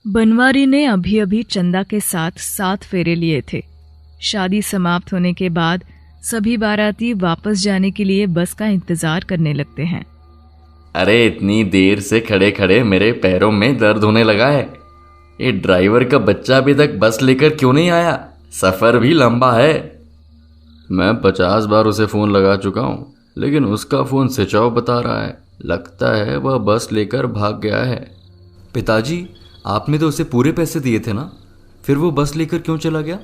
बनवारी ने अभी अभी चंदा के साथ 7 फेरे लिए थे। शादी समाप्त होने के बाद सभी बाराती वापस जाने के लिए बस का इंतजार करने लगते हैं। अरे इतनी देर से खड़े खड़े मेरे पैरों में दर्द होने लगा है। ये ड्राइवर का बच्चा अभी तक बस लेकर क्यों नहीं आया? सफर भी लंबा है। मैं 50 बार उसे फोन लगा चुका हूँ, लेकिन उसका फोन स्विच ऑफ बता रहा है। लगता है वह बस लेकर भाग गया है। पिताजी, आपने तो उसे पूरे पैसे दिए थे ना, फिर वो बस लेकर क्यों चला गया?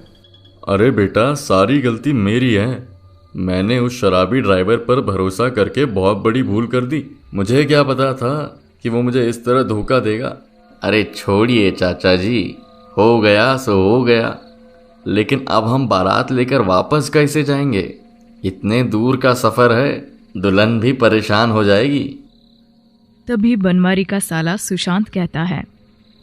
अरे बेटा, सारी गलती मेरी है। मैंने उस शराबी ड्राइवर पर भरोसा करके बहुत बड़ी भूल कर दी। मुझे क्या पता था कि वो मुझे इस तरह धोखा देगा। अरे छोड़िए चाचा जी, हो गया सो हो गया। लेकिन अब हम बारात लेकर वापस कैसे जाएंगे? इतने दूर का सफर है, दुल्हन भी परेशान हो जाएगी। तभी बनवारी का साला सुशांत कहता है,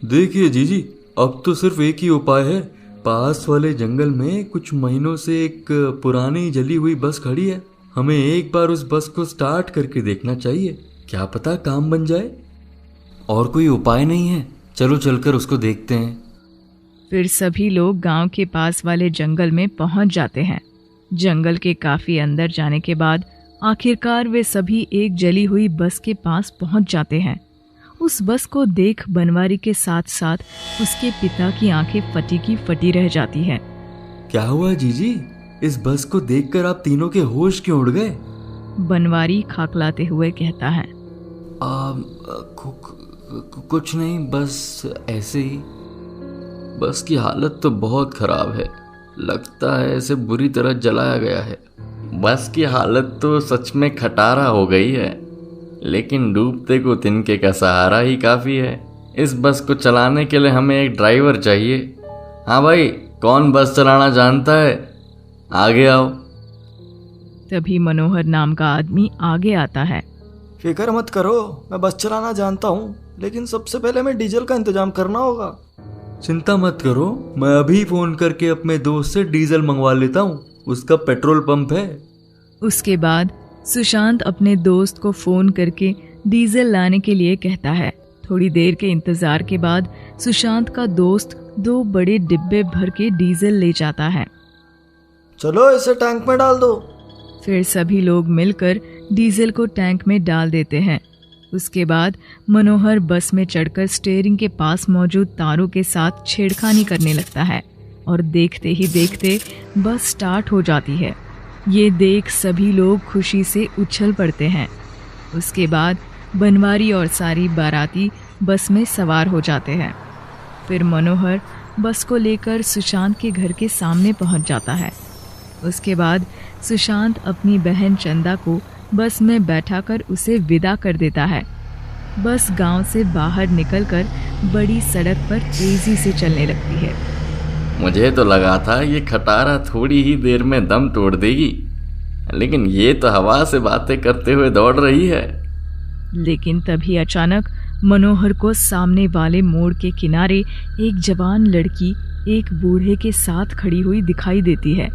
देखिए जीजी, अब तो सिर्फ एक ही उपाय है। पास वाले जंगल में कुछ महीनों से एक पुरानी जली हुई बस खड़ी है। हमें एक बार उस बस को स्टार्ट करके देखना चाहिए, क्या पता काम बन जाए। और कोई उपाय नहीं है? चलो चलकर उसको देखते हैं। फिर सभी लोग गांव के पास वाले जंगल में पहुंच जाते हैं। जंगल के काफी अंदर जाने के बाद आखिरकार वे सभी एक जली हुई बस के पास पहुंच जाते हैं। उस बस को देख बनवारी के साथ साथ उसके पिता की आंखें फटी की फटी रह जाती हैं। क्या हुआ जीजी? इस बस को देखकर आप तीनों के होश क्यों उड़ गए? बनवारी खाकलाते हुए कहता है, कुछ नहीं, बस ऐसे ही। बस की हालत तो बहुत खराब है, लगता है इसे बुरी तरह जलाया गया है। बस की हालत तो सच में खटारा हो गई है, लेकिन डूबते को तिनके का सहारा ही काफ़ी है। इस बस को चलाने के लिए हमें एक ड्राइवर चाहिए। हाँ भाई, कौन बस चलाना जानता है? आगे आओ। तभी मनोहर नाम का आदमी आगे आता है। फिक्र मत करो, मैं बस चलाना जानता हूँ, लेकिन सबसे पहले मैं डीजल का इंतजाम करना होगा। चिंता मत करो, मैं अभी फोन करके अपने दोस्त से डीजल मंगवा लेता हूँ, उसका पेट्रोल पंप है। उसके बाद सुशांत अपने दोस्त को फोन करके डीजल लाने के लिए कहता है। थोड़ी देर के इंतजार के बाद सुशांत का दोस्त 2 बड़े डिब्बे भर के डीजल ले जाता है। चलो इसे टैंक में डाल दो। फिर सभी लोग मिलकर डीजल को टैंक में डाल देते हैं। उसके बाद मनोहर बस में चढ़कर स्टीयरिंग के पास मौजूद तारों के साथ छेड़खानी करने लगता है और देखते ही देखते बस स्टार्ट हो जाती है। ये देख सभी लोग खुशी से उछल पड़ते हैं। उसके बाद बनवारी और सारी बाराती बस में सवार हो जाते हैं। फिर मनोहर बस को लेकर सुशांत के घर के सामने पहुंच जाता है। उसके बाद सुशांत अपनी बहन चंदा को बस में बैठाकर उसे विदा कर देता है। बस गांव से बाहर निकलकर बड़ी सड़क पर तेजी से चलने लगती है। मुझे तो लगा था ये खटारा थोड़ी ही देर में दम तोड़ देगी, लेकिन ये तो हवा से बातें करते हुए दौड़ रही है। लेकिन तभी अचानक मनोहर को सामने वाले मोड़ के किनारे एक जवान लड़की एक बूढ़े के साथ खड़ी हुई दिखाई देती है।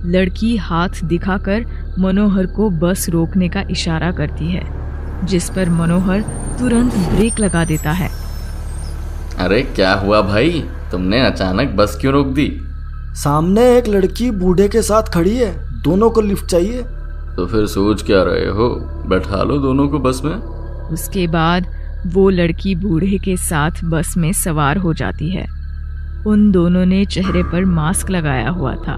लड़की हाथ दिखाकर मनोहर को बस रोकने का इशारा करती है, जिस पर मनोहर तुरंत ब्रेक लगा देता है। अरे क्या हुआ भाई, तुमने अचानक बस क्यों रोक दी? सामने एक लड़की बूढ़े के साथ खड़ी है, दोनों को लिफ्ट चाहिए। तो फिर सोच क्या रहे हो? बैठा लो दोनों को बस में। उसके बाद वो लड़की बूढ़े के साथ बस में सवार हो जाती है। उन दोनों ने चेहरे पर मास्क लगाया हुआ था,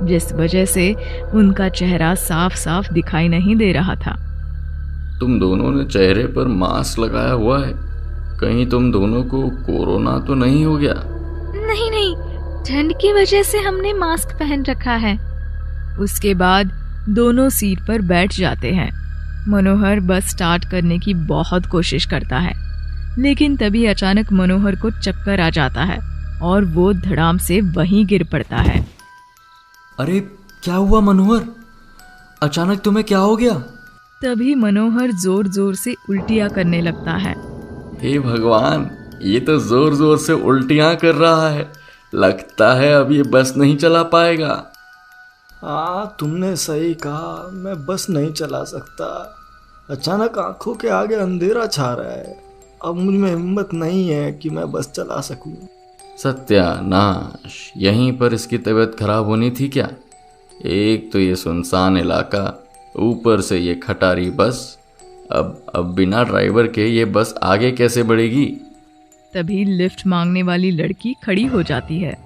जिस वजह से उनका चेहरा साफ साफ दिखाई नहीं दे रहा था। तुम दोनों ने चेहरे पर मास्क लगाया हुआ है, कहीं तुम दोनों को कोरोना तो नहीं हो गया? नहीं नहीं, ठंड की वजह से हमने मास्क पहन रखा है। उसके बाद दोनों सीट पर बैठ जाते हैं। मनोहर बस स्टार्ट करने की बहुत कोशिश करता है, लेकिन तभी अचानक मनोहर को चक्कर आ जाता है और वो धड़ाम से वहीं गिर पड़ता है। अरे क्या हुआ मनोहर? अचानक तुम्हें क्या हो गया? तभी मनोहर जोर जोर से उल्टियां करने लगता है। हे भगवान, ये तो जोर जोर से उल्टियां कर रहा है। लगता है अब ये बस नहीं चला पाएगा। हाँ, तुमने सही कहा, मैं बस नहीं चला सकता। अचानक आंखों के आगे अंधेरा छा रहा है। अब मुझ में हिम्मत नहीं है कि मैं बस चला सकूं। सत्यानाश, यहीं पर इसकी तबीयत खराब होनी थी क्या? एक तो ये सुनसान इलाका, ऊपर से ये खटारी बस। अब बिना ड्राइवर के ये बस आगे कैसे बढ़ेगी? तभी लिफ्ट मांगने वाली लड़की खड़ी हो जाती है।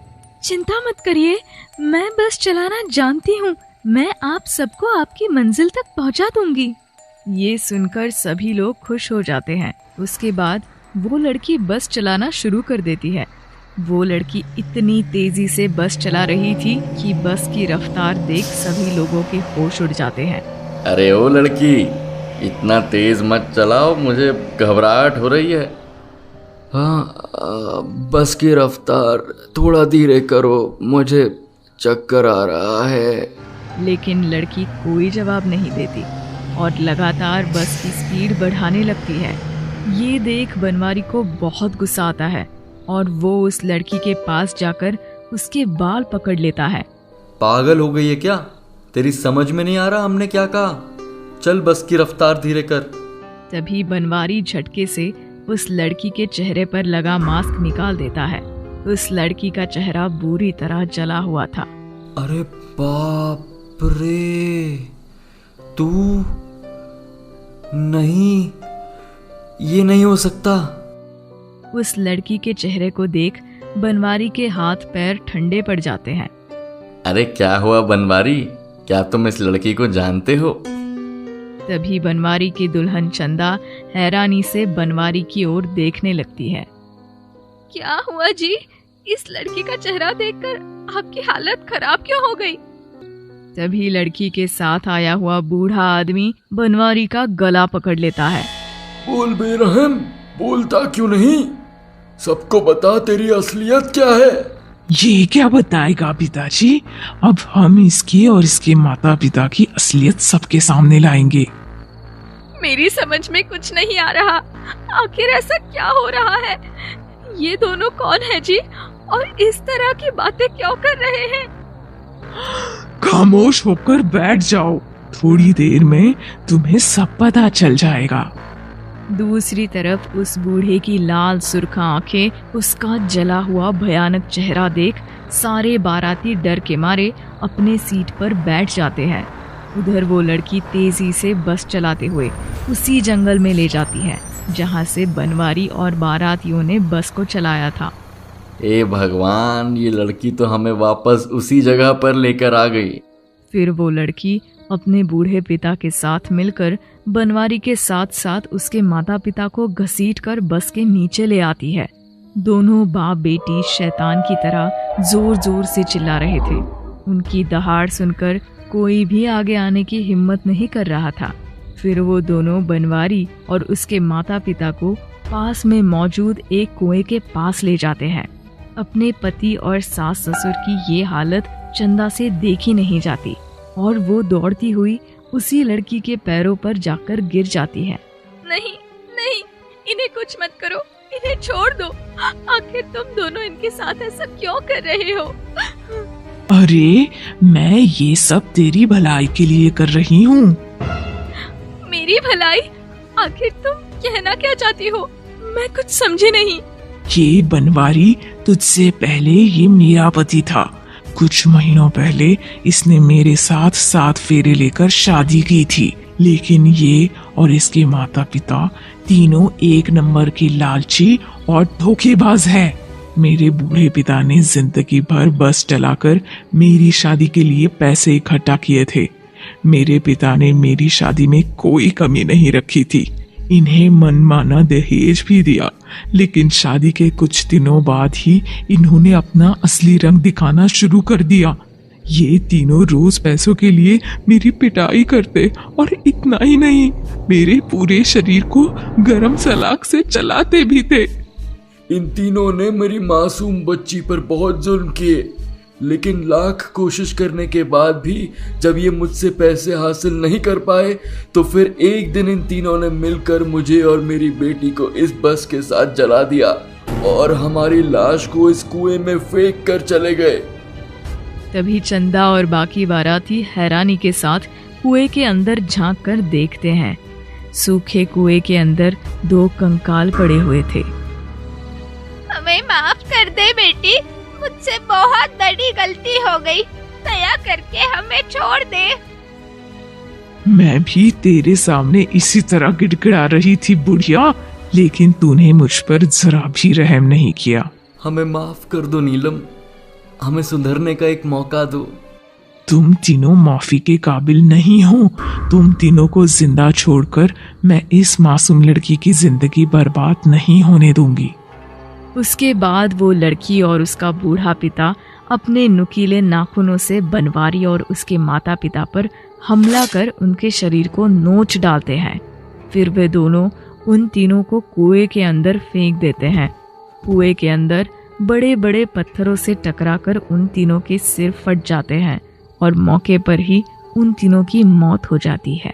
चिंता मत करिए, मैं बस चलाना जानती हूँ। मैं आप सबको आपकी मंजिल तक पहुँचा दूंगी। ये सुनकर सभी लोग खुश हो जाते हैं। उसके बाद वो लड़की बस चलाना शुरू कर देती है। वो लड़की इतनी तेजी से बस चला रही थी कि बस की रफ्तार देख सभी लोगों के होश उड़ जाते हैं। अरे ओ लड़की, इतना तेज मत चलाओ, मुझे घबराहट हो रही है। हाँ, बस की रफ्तार थोड़ा धीरे करो, मुझे चक्कर आ रहा है। लेकिन लड़की कोई जवाब नहीं देती और लगातार बस की स्पीड बढ़ाने लगती है। ये देख बनवारी को बहुत गुस्सा आता है और वो उस लड़की के पास जाकर उसके बाल पकड़ लेता है। पागल हो गई है क्या? तेरी समझ में नहीं आ रहा हमने क्या कहा? चल बस की रफ्तार धीरे कर। तभी बनवारी झटके से उस लड़की के चेहरे पर लगा मास्क निकाल देता है। उस लड़की का चेहरा बुरी तरह जला हुआ था। अरे बाप रे, तू नहीं, ये नहीं हो सकता। उस लड़की के चेहरे को देख बनवारी के हाथ पैर ठंडे पड़ जाते हैं। अरे क्या हुआ बनवारी, क्या तुम इस लड़की को जानते हो? तभी बनवारी की दुल्हन चंदा हैरानी से बनवारी की ओर देखने लगती है। क्या हुआ जी? इस लड़की का चेहरा देखकर आपकी हालत खराब क्यों हो गई? तभी लड़की के साथ आया हुआ बूढ़ा आदमी बनवारी का गला पकड़ लेता है। बोल बेरहम, बोलता क्यों नहीं? सबको बता तेरी असलियत क्या है। ये क्या बताएगा पिताजी? अब हम इसकी और इसके माता पिता की असलियत सबके सामने लाएंगे। मेरी समझ में कुछ नहीं आ रहा, आखिर ऐसा क्या हो रहा है? ये दोनों कौन है जी, और इस तरह की बातें क्यों कर रहे हैं? खामोश होकर बैठ जाओ, थोड़ी देर में तुम्हें सब पता चल जाएगा। दूसरी तरफ उस बूढ़े की लाल सुर्ख आंखें, उसका जला हुआ भयानक चेहरा देख सारे बाराती डर के मारे अपने सीट पर बैठ जाते हैं। उधर वो लड़की तेजी से बस चलाते हुए उसी जंगल में ले जाती है जहां से बनवारी और बारातियों ने बस को चलाया था। ए भगवान, ये लड़की तो हमें वापस उसी जगह पर लेकर आ गई। फिर वो लड़की अपने बूढ़े पिता के साथ मिलकर बनवारी के साथ साथ उसके माता पिता को घसीटकर बस के नीचे ले आती है। दोनों बाप बेटी शैतान की तरह जोर जोर से चिल्ला रहे थे। उनकी दहाड़ सुनकर कोई भी आगे आने की हिम्मत नहीं कर रहा था। फिर वो दोनों बनवारी और उसके माता पिता को पास में मौजूद एक कुएं के पास ले जाते हैं। अपने पति और सास ससुर की ये हालत चंदा से देखी नहीं जाती और वो दौड़ती हुई उसी लड़की के पैरों पर जाकर गिर जाती है। नहीं नहीं, इन्हें कुछ मत करो, इन्हें छोड़ दो। आखिर तुम दोनों इनके साथ ऐसा क्यों कर रहे हो? अरे मैं ये सब तेरी भलाई के लिए कर रही हूँ। मेरी भलाई? आखिर तुम कहना क्या चाहती हो? मैं कुछ समझी नहीं। ये बनवारी तुझसे पहले ये मेरा पति था। कुछ महीनों पहले इसने मेरे साथ 7 फेरे लेकर शादी की थी, लेकिन ये और इसके माता पिता तीनों एक नंबर के लालची और धोखेबाज हैं। मेरे बूढ़े पिता ने जिंदगी भर बस चलाकर मेरी शादी के लिए पैसे इकट्ठा किए थे। मेरे पिता ने मेरी शादी में कोई कमी नहीं रखी थी। इन्हें मनमाना दहेज भी दिया, लेकिन शादी के कुछ दिनों बाद ही इन्होंने अपना असली रंग दिखाना शुरू कर दिया। ये तीनों रोज पैसों के लिए मेरी पिटाई करते और इतना ही नहीं, मेरे पूरे शरीर को गरम सलाख से चलाते भी थे। इन तीनों ने मेरी मासूम बच्ची पर बहुत जुल्म किए, लेकिन लाख कोशिश करने के बाद भी जब ये मुझसे पैसे हासिल नहीं कर पाए तो फिर एक दिन इन तीनों ने मिलकर मुझे और मेरी बेटी को इस बस के साथ जला दिया और हमारी लाश को इस कुएं में फेंक कर चले गए। तभी चंदा और बाकी बाराती हैरानी के साथ कुएं के अंदर झांक कर देखते हैं। सूखे कुएं के अंदर 2 कंकाल पड़े हुए थे। हमें माफ कर दे बेटी, मुझसे बहुत बड़ी गलती हो गई, दया करके हमें छोड़ दे। मैं भी तेरे सामने इसी तरह गिड़गिड़ा रही थी बुढ़िया, लेकिन तूने मुझ पर जरा भी रहम नहीं किया। हमें माफ कर दो नीलम, हमें सुधरने का एक मौका दो। तुम तीनों माफी के काबिल नहीं हो। तुम तीनों को जिंदा छोड़कर मैं इस मासूम लड़की की जिंदगी बर्बाद नहीं होने दूंगी। उसके बाद वो लड़की और उसका बूढ़ा पिता अपने नुकीले नाखूनों से बनवारी और उसके माता पिता पर हमला कर उनके शरीर को नोच डालते हैं। फिर वे दोनों उन तीनों को कुएं के अंदर फेंक देते हैं। कुएं के अंदर बड़े बड़े पत्थरों से टकराकर उन तीनों के सिर फट जाते हैं और मौके पर ही उन तीनों की मौत हो जाती है।